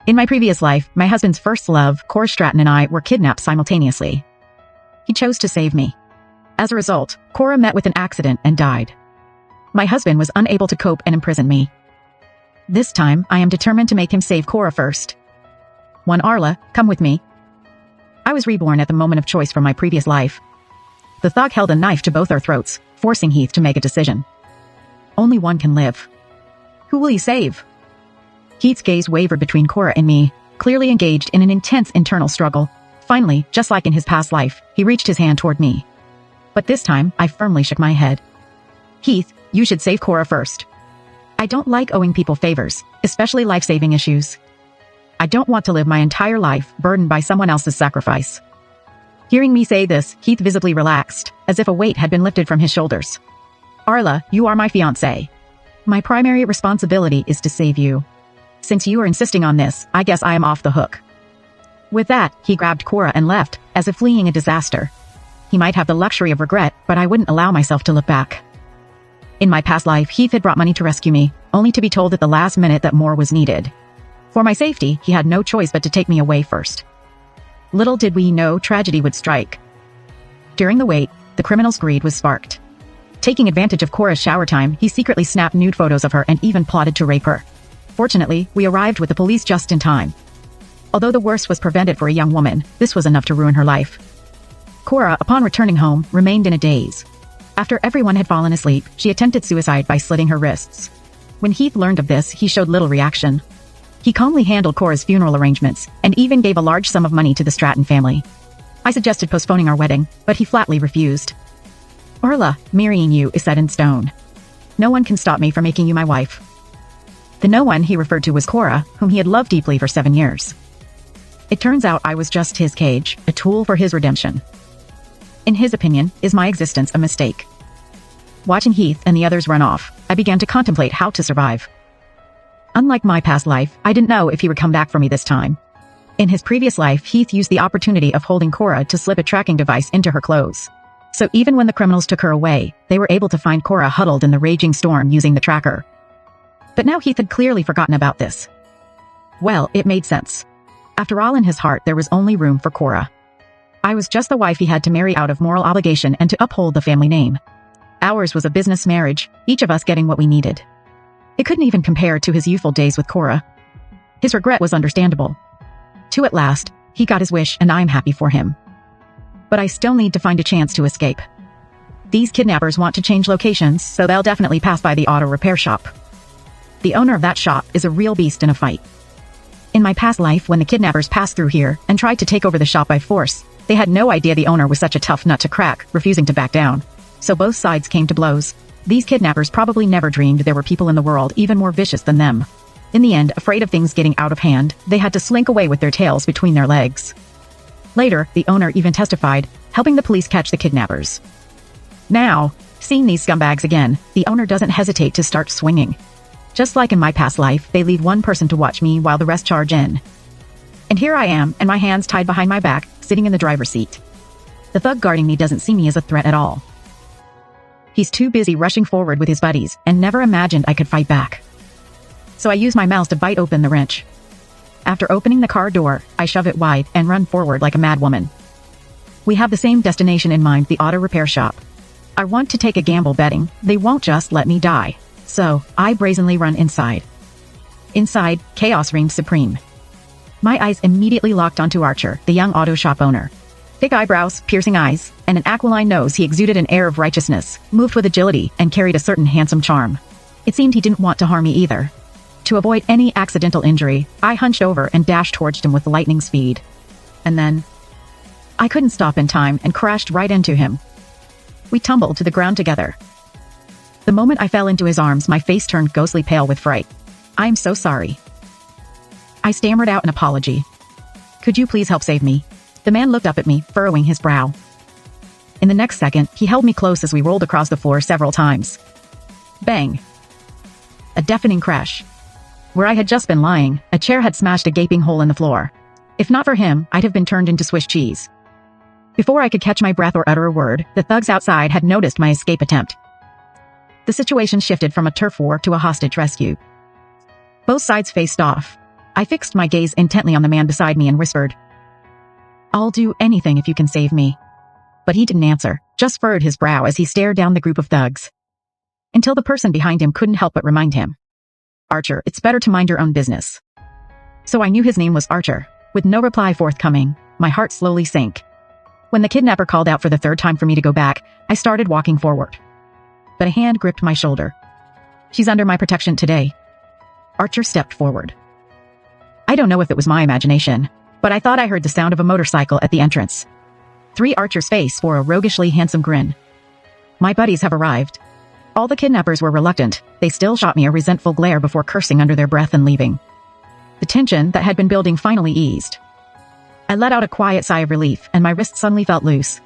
In my previous life, my husband's first love, Cora Stratton and I were kidnapped simultaneously. He chose to save me. As a result, Cora met with an accident and died. My husband was unable to cope and imprisoned me. This time, I am determined to make him save Cora first. One Arla, come with me. I was reborn at the moment of choice from my previous life. The thug held a knife to both our throats, forcing Heath to make a decision. Only one can live. Who will you save? Heath's gaze wavered between Cora and me, clearly engaged in an intense internal struggle. Finally, just like in his past life, he reached his hand toward me. But this time, I firmly shook my head. Heath, you should save Cora first. I don't like owing people favors, especially life-saving issues. I don't want to live my entire life burdened by someone else's sacrifice. Hearing me say this, Heath visibly relaxed, as if a weight had been lifted from his shoulders. Arla, you are my fiancée. My primary responsibility is to save you. Since you are insisting on this, I guess I am off the hook. With that, he grabbed Cora and left, as if fleeing a disaster. He might have the luxury of regret, but I wouldn't allow myself to look back. In my past life, Heath had brought money to rescue me, only to be told at the last minute that more was needed. For my safety, he had no choice but to take me away first. Little did we know tragedy would strike. During the wait, the criminal's greed was sparked. Taking advantage of Cora's shower time, he secretly snapped nude photos of her and even plotted to rape her. Fortunately, we arrived with the police just in time. Although the worst was prevented for a young woman, this was enough to ruin her life. Cora, upon returning home, remained in a daze. After everyone had fallen asleep, she attempted suicide by slitting her wrists. When Heath learned of this, he showed little reaction. He calmly handled Cora's funeral arrangements, and even gave a large sum of money to the Stratton family. I suggested postponing our wedding, but he flatly refused. Arla, marrying you is set in stone. No one can stop me from making you my wife. The no one he referred to was Cora, whom he had loved deeply for 7 years. It turns out I was just his cage, a tool for his redemption. In his opinion, is my existence a mistake? Watching Heath and the others run off, I began to contemplate how to survive. Unlike my past life, I didn't know if he would come back for me this time. In his previous life, Heath used the opportunity of holding Cora to slip a tracking device into her clothes. So even when the criminals took her away, they were able to find Cora huddled in the raging storm using the tracker. But now Heath had clearly forgotten about this. Well, it made sense. After all, in his heart, there was only room for Cora. I was just the wife he had to marry out of moral obligation and to uphold the family name. Ours was a business marriage, each of us getting what we needed. It couldn't even compare to his youthful days with Cora. His regret was understandable. At last, he got his wish and I'm happy for him. But I still need to find a chance to escape. These kidnappers want to change locations, so they'll definitely pass by the auto repair shop. The owner of that shop is a real beast in a fight. In my past life, when the kidnappers passed through here and tried to take over the shop by force, they had no idea the owner was such a tough nut to crack, refusing to back down. So both sides came to blows. These kidnappers probably never dreamed there were people in the world even more vicious than them. In the end, afraid of things getting out of hand, they had to slink away with their tails between their legs. Later, the owner even testified, helping the police catch the kidnappers. Now, seeing these scumbags again, the owner doesn't hesitate to start swinging. Just like in my past life, they leave one person to watch me while the rest charge in. And here I am, and my hands tied behind my back, sitting in the driver's seat. The thug guarding me doesn't see me as a threat at all. He's too busy rushing forward with his buddies, and never imagined I could fight back. So I use my mouth to bite open the wrench. After opening the car door, I shove it wide and run forward like a madwoman. We have the same destination in mind, the auto repair shop. I want to take a gamble betting they won't just let me die. So, I brazenly run inside. Inside, chaos reigned supreme. My eyes immediately locked onto Archer, the young auto shop owner. Thick eyebrows, piercing eyes, and an aquiline nose, he exuded an air of righteousness, moved with agility, and carried a certain handsome charm. It seemed he didn't want to harm me either. To avoid any accidental injury, I hunched over and dashed towards him with lightning speed. And then, I couldn't stop in time and crashed right into him. We tumbled to the ground together. The moment I fell into his arms, my face turned ghostly pale with fright. I'm so sorry. I stammered out an apology. Could you please help save me? The man looked up at me, furrowing his brow. In the next second, he held me close as we rolled across the floor several times. Bang! A deafening crash. Where I had just been lying, a chair had smashed a gaping hole in the floor. If not for him, I'd have been turned into Swiss cheese. Before I could catch my breath or utter a word, the thugs outside had noticed my escape attempt. The situation shifted from a turf war to a hostage rescue. Both sides faced off. I fixed my gaze intently on the man beside me and whispered, "I'll do anything if you can save me." But he didn't answer, just furrowed his brow as he stared down the group of thugs. Until the person behind him couldn't help but remind him, "Archer, it's better to mind your own business." So I knew his name was Archer. With no reply forthcoming, my heart slowly sank. When the kidnapper called out for the third time for me to go back, I started walking forward. But a hand gripped my shoulder. "She's under my protection today." Archer stepped forward. I don't know if it was my imagination, but I thought I heard the sound of a motorcycle at the entrance. 3 Archer's face wore a roguishly handsome grin. "My buddies have arrived." All the kidnappers were reluctant. They still shot me a resentful glare before cursing under their breath and leaving. The tension that had been building finally eased. I let out a quiet sigh of relief, and my wrist suddenly felt loose.